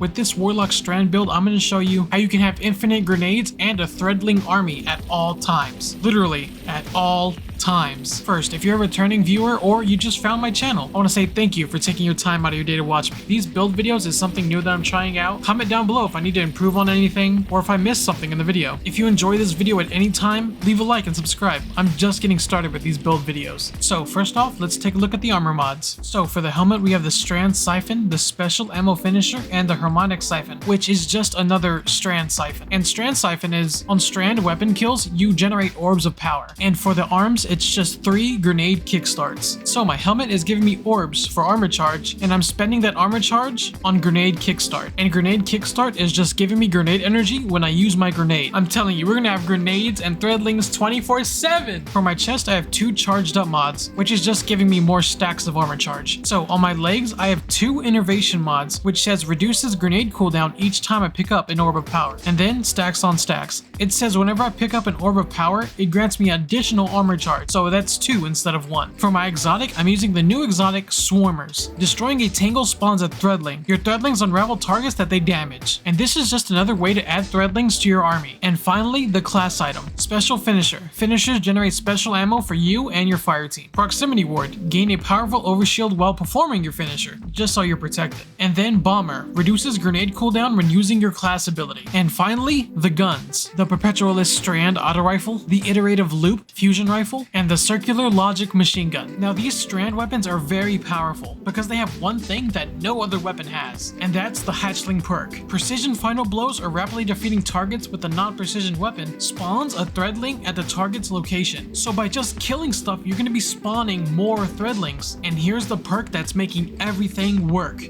With this Warlock strand build, I'm going to show you how you can have infinite grenades and a Threadling army at all times. Literally, at all times. First, if you're a returning viewer or you just found my channel, I want to say thank you for taking your time out of your day to watch me. These build videos is something new that I'm trying out. Comment down below if I need to improve on anything or if I missed something in the video. If you enjoy this video at any time, leave a like and subscribe. I'm just getting started with these build videos. So first off, let's take a look at the armor mods. So for the helmet, we have the Strand Siphon, the Special Ammo Finisher, and the Harmonic Siphon, which is just another Strand Siphon. And Strand Siphon is, on Strand weapon kills, you generate orbs of power. And for the arms, it's just 3 grenade kickstarts. So my helmet is giving me orbs for armor charge, and I'm spending that armor charge on grenade kickstart. And grenade kickstart is just giving me grenade energy when I use my grenade. I'm telling you, we're gonna have grenades and threadlings 24/7. For my chest, I have 2 charged up mods, which is just giving me more stacks of armor charge. So on my legs, I have 2 innervation mods, which says reduces grenade cooldown each time I pick up an orb of power, and then stacks on stacks. It says whenever I pick up an orb of power, it grants me additional armor charge, so that's 2 instead of 1. For my exotic, I'm using the new exotic Swarmers. Destroying a tangle spawns a threadling. Your threadlings unravel targets that they damage, and this is just another way to add threadlings to your army. And finally, the class item, Special Finisher. Finishers generate special ammo for you and your fire team. Proximity Ward, gain a powerful overshield while performing your finisher, just so you're protected. And then Bomber, reduces grenade cooldown when using your class ability. And finally, the guns, the Perpetualist Strand Auto Rifle, the Iterative Loop Fusion Rifle, and the Circular Logic Machine Gun. Now these strand weapons are very powerful because they have one thing that no other weapon has, and that's the Hatchling perk. Precision final blows or rapidly defeating targets with a non-precision weapon spawns a threadling at the target's location. So by just killing stuff, you're going to be spawning more threadlings. And here's the perk that's making everything work.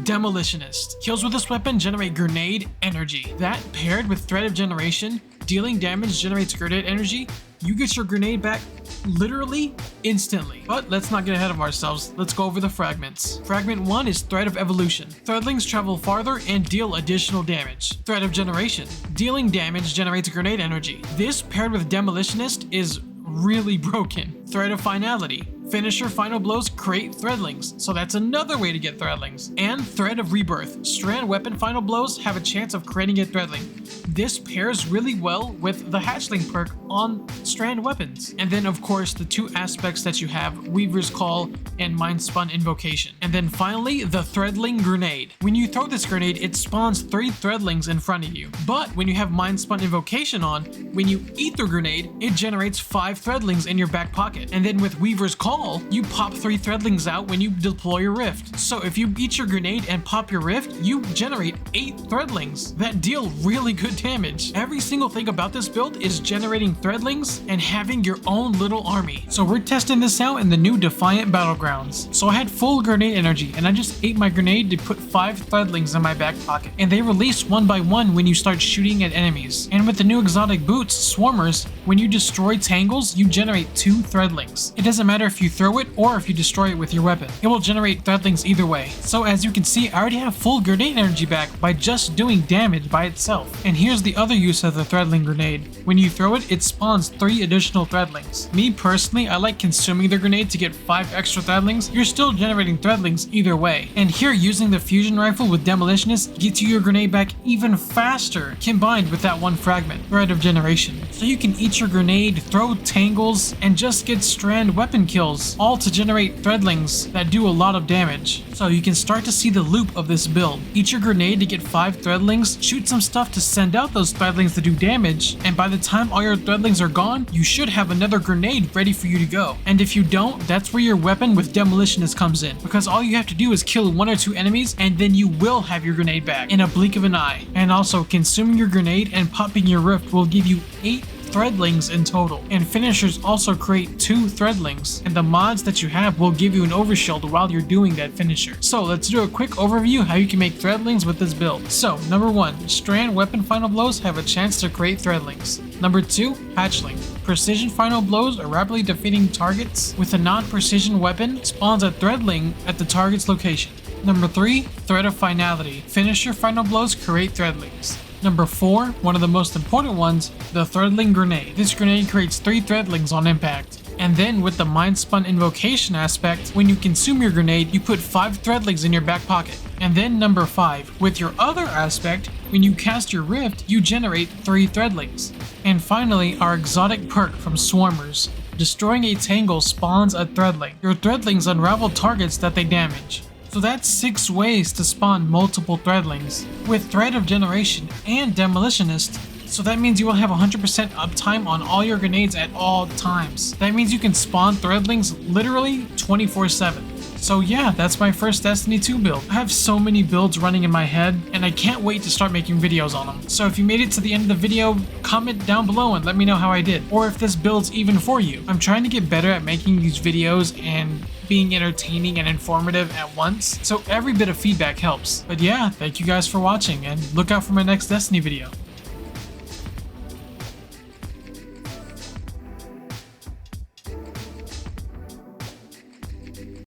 Demolitionist. Kills with this weapon generate grenade energy. That paired with Thread of Generation, dealing damage generates grenade energy. You get your grenade back literally instantly. But let's not get ahead of ourselves. Let's go over the fragments. Fragment 1 is Thread of Evolution. Threadlings travel farther and deal additional damage. Thread of Generation. Dealing damage generates grenade energy. This paired with Demolitionist is really broken. Thread of Finality. Finisher final blows create threadlings, so that's another way to get threadlings. And Thread of Rebirth. Strand weapon final blows have a chance of creating a threadling. This pairs really well with the Hatchling perk on strand weapons. And then of course the 2 aspects that you have, Weaver's Call and Mind Spun Invocation. And then finally the Threadling Grenade. When you throw this grenade, it spawns 3 threadlings in front of you. But when you have Mind Spun Invocation on, when you eat the grenade, it generates 5 threadlings in your back pocket. And then with Weaver's Call, you pop 3 threadlings out when you deploy your rift. So if you eat your grenade and pop your rift, you generate 8 threadlings that deal really good damage. Every single thing about this build is generating threadlings and having your own little army. So we're testing this out in the new Defiant Battlegrounds. So I had full grenade energy and I just ate my grenade to put 5 threadlings in my back pocket. And they release one by one when you start shooting at enemies. And with the new exotic boots, Swarmers, when you destroy tangles, you generate 2 threadlings. It doesn't matter if you throw it or if you destroy it with your weapon. It will generate threadlings either way. So as you can see, I already have full grenade energy back by just doing damage by itself. And here's the other use of the threadling grenade. When you throw it, it spawns 3 additional threadlings. Me personally, I like consuming the grenade to get 5 extra threadlings. You're still generating threadlings either way. And here, using the fusion rifle with Demolitionist gets you your grenade back even faster, combined with that 1 fragment, Thread of Generation. So you can eat your grenade, throw tangles, and just get strand weapon kills, all to generate threadlings that do a lot of damage. So you can start to see the loop of this build. Eat your grenade to get 5 threadlings, shoot some stuff to send out those threadlings to do damage, and by the time all your threadlings are gone, you should have another grenade ready for you to go. And if you don't, that's where your weapon with Demolitionist comes in, because all you have to do is kill 1 or 2 enemies and then you will have your grenade back in a blink of an eye. And also, consuming your grenade and popping your rift will give you 8 threadlings in total, and finishers also create 2 threadlings, and the mods that you have will give you an overshield while you're doing that finisher. So let's do a quick overview how you can make threadlings with this build. So number 1, strand weapon final blows have a chance to create threadlings. Number 2, Hatchling. Precision final blows are rapidly defeating targets with a non-precision weapon spawns a threadling at the target's location. Number 3, Thread of Finality. Finisher final blows create threadlings. Number 4, one of the most important ones, the Threadling Grenade. This grenade creates 3 threadlings on impact. And then with the Mind Spun Invocation aspect, when you consume your grenade, you put 5 Threadlings in your back pocket. And then number 5, with your other aspect, when you cast your Rift, you generate 3 Threadlings. And finally, our exotic perk from Swarmers. Destroying a Tangle spawns a Threadling. Your Threadlings unravel targets that they damage. So that's 6 ways to spawn multiple Threadlings, with Thread of Generation and Demolitionist. So that means you will have 100% uptime on all your grenades at all times. That means you can spawn Threadlings literally 24/7. So yeah, that's my first Destiny 2 build. I have so many builds running in my head, and I can't wait to start making videos on them. So if you made it to the end of the video, comment down below and let me know how I did, or if this build's even for you. I'm trying to get better at making these videos and being entertaining and informative at once, so every bit of feedback helps. But yeah, thank you guys for watching, and look out for my next Destiny video.